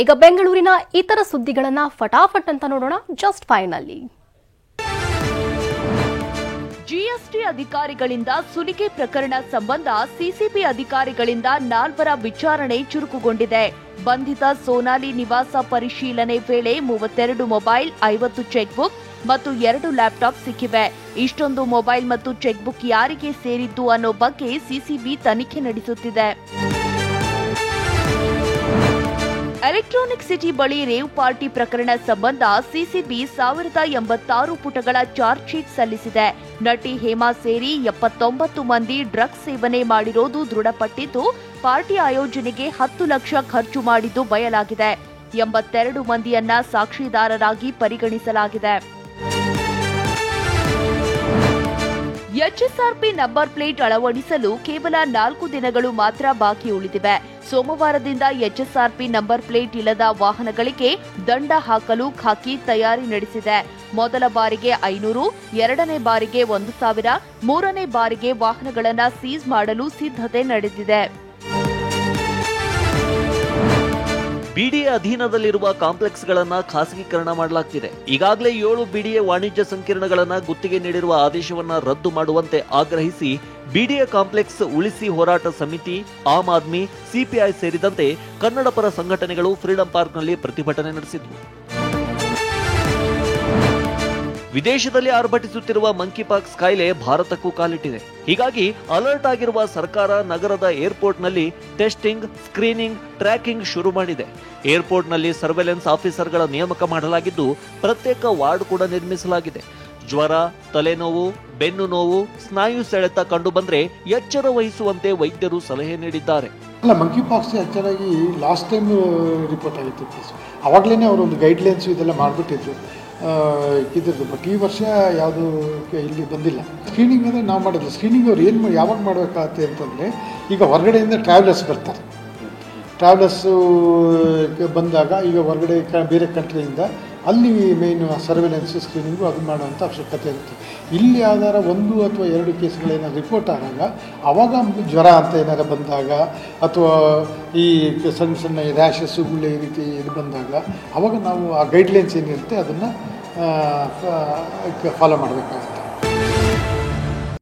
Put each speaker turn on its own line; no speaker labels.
ಈಗ ಬೆಂಗಳೂರಿನ ಇತರ ಸುದ್ದಿಗಳನ್ನ ಫಟಾಫಟ್ ಅಂತ ನೋಡೋಣ ಜಸ್ಟ್ ಫೈನಲ್ಲಿ.
ಜಿಎಸ್ಟಿ ಅಧಿಕಾರಿಗಳಿಂದ ಸುಲಿಗೆ ಪ್ರಕರಣ ಸಂಬಂಧ ಸಿಸಿಬಿ ಅಧಿಕಾರಿಗಳಿಂದ 4 ವಿಚಾರಣೆ ಚುರುಕುಗೊಂಡಿದೆ. ಬಂಧಿತ ಸೋನಾಲಿ ನಿವಾಸ ಪರಿಶೀಲನೆ ವೇಳೆ 32 ಮೊಬೈಲ್, 50 ಚೆಕ್ ಬುಕ್ ಮತ್ತು 2 ಲ್ಯಾಪ್ಟಾಪ್ ಸಿಕ್ಕಿವೆ. ಇಷ್ಟೊಂದು ಮೊಬೈಲ್ ಮತ್ತು ಚೆಕ್ ಬುಕ್ ಯಾರಿಗೆ ಸೇರಿದ್ದು ಅನ್ನೋ ಬಗ್ಗೆ ಸಿಸಿಬಿ ತನಿಖೆ ನಡೆಸುತ್ತಿದೆ. ಎಲೆಕ್ಟ್ರಾನಿಕ್ ಸಿಟಿ ಬಳಿ ರೇವ್ ಪಾರ್ಟಿ ಪ್ರಕರಣ ಸಂಬಂಧ ಸಿಸಿಬಿ 1086 ಪುಟಗಳ ಚಾರ್ಜ್ ಶೀಟ್ ಸಲ್ಲಿಸಿದೆ. ನಟಿ ಹೇಮಾ ಸೇರಿ 79 ಮಂದಿ ಡ್ರಗ್ಸ್ ಸೇವನೆ ಮಾಡಿರೋದು ದೃಢಪಟ್ಟಿದ್ದು, ಪಾರ್ಟಿ ಆಯೋಜನೆಗೆ 10 ಲಕ್ಷ ಖರ್ಚು ಮಾಡಿದ್ದು ಬಯಲಾಗಿದೆ. 82 ಮಂದಿಯನ್ನ ಸಾಕ್ಷಿದಾರರಾಗಿ ಪರಿಗಣಿಸಲಾಗಿದೆ. ಎಚ್ಎಸ್ಆರ್ಪಿ ನಂಬರ್ ಪ್ಲೇಟ್ ಅಳವಡಿಸಲು ಕೇವಲ 4 ದಿನಗಳು ಮಾತ್ರ ಬಾಕಿ ಉಳಿದಿವೆ. ಸೋಮವಾರದಿಂದ ಎಚ್ಎಸ್ಆರ್ಪಿ ನಂಬರ್ ಪ್ಲೇಟ್ ಇಲ್ಲದ ವಾಹನಗಳಿಗೆ ದಂಡ ಹಾಕಲು ಖಾಕಿ ತಯಾರಿ ನಡೆಸಿದೆ. ಮೊದಲ ಬಾರಿಗೆ 500, ಎರಡನೇ ಬಾರಿಗೆ 1000, ಮೂರನೇ ಬಾರಿಗೆ ವಾಹನಗಳನ್ನು ಸೀಸ್ ಮಾಡಲು ಸಿದ್ಧತೆ ನಡೆದಿದೆ.
ಬಿಡಿಎ ಅಧೀನದಲ್ಲಿರುವ ಕಾಂಪ್ಲೆಕ್ಸ್ಗಳನ್ನು ಖಾಸಗೀಕರಣ ಮಾಡಲಾಗ್ತಿದೆ. ಈಗಾಗಲೇ 7 ಬಿಡಿಎ ವಾಣಿಜ್ಯ ಸಂಕೀರ್ಣಗಳನ್ನು ಗುತ್ತಿಗೆ ನೀಡಿರುವ ಆದೇಶವನ್ನು ರದ್ದು ಮಾಡುವಂತೆ ಆಗ್ರಹಿಸಿ ಬಿಡಿಎ ಕಾಂಪ್ಲೆಕ್ಸ್ ಉಳಿಸಿ ಹೋರಾಟ ಸಮಿತಿ, ಆಮ್ ಆದ್ಮಿ, ಸಿಪಿಐ ಸೇರಿದಂತೆ ಕನ್ನಡ ಪರ ಸಂಘಟನೆಗಳು ಫ್ರೀಡಂ ಪಾರ್ಕ್ನಲ್ಲಿ ಪ್ರತಿಭಟನೆ ನಡೆಸಿದ್ವು. ವಿದೇಶದಲ್ಲಿ ಆರ್ಭಟಿಸುತ್ತಿರುವ ಮಂಕಿಪಾಕ್ಸ್ ಕಾಯಿಲೆ ಭಾರತಕ್ಕೂ ಕಾಲಿಟ್ಟಿದೆ. ಹೀಗಾಗಿ ಅಲರ್ಟ್ ಆಗಿರುವ ಸರ್ಕಾರ ನಗರದ ಏರ್ಪೋರ್ಟ್ನಲ್ಲಿ ಟೆಸ್ಟಿಂಗ್, ಸ್ಕ್ರೀನಿಂಗ್, ಟ್ರ್ಯಾಕಿಂಗ್ ಶುರು ಮಾಡಿದೆ. ಏರ್ಪೋರ್ಟ್ನಲ್ಲಿ ಸರ್ವೆಲೆನ್ಸ್ ಆಫೀಸರ್ಗಳ ನೇಮಕ ಮಾಡಲಾಗಿದ್ದು, ಪ್ರತ್ಯೇಕ ವಾರ್ಡ್ ಕೂಡ ನಿರ್ಮಿಸಲಾಗಿದೆ. ಜ್ವರ, ತಲೆನೋವು, ಬೆನ್ನು ನೋವು, ಸ್ನಾಯು ಸೆಳೆತ ಕಂಡು ಬಂದ್ರೆ ಎಚ್ಚರ ವಹಿಸುವಂತೆ ವೈದ್ಯರು ಸಲಹೆ ನೀಡಿದ್ದಾರೆ.
ಮಂಕಿಪಾಕ್ಸ್ ಆಕ್ಚುಲಾಗಿ ಲಾಸ್ಟ್ ಟೈಮ್ ರಿಪೋರ್ಟ್ ಆಗಿತ್ತು. ಅವಾಗಲೇ ಅವರೊಂದು ಗೈಡ್ಲೈನ್ಸ್ ಇದೆಲ್ಲ ಮಾಡಿಬಿಟ್ಟಿದ್ರು ಇದ್ರದ್ದು. ಬಟ್ ಈ ವರ್ಷ ಯಾವುದು ಇಲ್ಲಿ ಬಂದಿಲ್ಲ. ಸ್ಕ್ರೀನಿಂಗ್ ಅಂದರೆ ನಾವು ಮಾಡೋದು. ಸ್ಕ್ರೀನಿಂಗ್ ಅವ್ರು ಯಾವಾಗ ಮಾಡಬೇಕಾಗತ್ತೆ ಅಂತಂದರೆ, ಈಗ ಹೊರಗಡೆಯಿಂದ ಟ್ರಾವೆಲರ್ಸ್ ಬರ್ತಾರೆ. ಟ್ರಾವೆಲರ್ಸು ಬಂದಾಗ ಈಗ ಹೊರಗಡೆ ಬೇರೆ ಕಂಟ್ರಿಯಿಂದ ಅಲ್ಲಿ ಮೇಯ್ನ್ ಸರ್ವೆಲೆನ್ಸ್ ಸ್ಕ್ರೀನಿಂಗು ಅದು ಮಾಡುವಂಥ ಅವಶ್ಯಕತೆ ಇರುತ್ತೆ. ಇಲ್ಲಿ ಯಾವ್ದಾರ 1 ಅಥವಾ 2 ಕೇಸ್ಗಳೇನಾದ್ರು ರಿಪೋರ್ಟ್ ಆದಾಗ, ಆವಾಗ ಜ್ವರ ಅಂತ ಏನಾರು ಬಂದಾಗ ಅಥವಾ ಈ ಸಣ್ಣ ಸಣ್ಣ ರ್ಯಾಷಸ್ಸು ಗುಳ್ಳೆ ಈ ರೀತಿ ಇದು ಬಂದಾಗ, ಆವಾಗ ನಾವು ಆ ಗೈಡ್ಲೈನ್ಸ್ ಏನಿರುತ್ತೆ ಅದನ್ನು ಫಾಲೋ ಮಾಡಬೇಕಾಗುತ್ತೆ.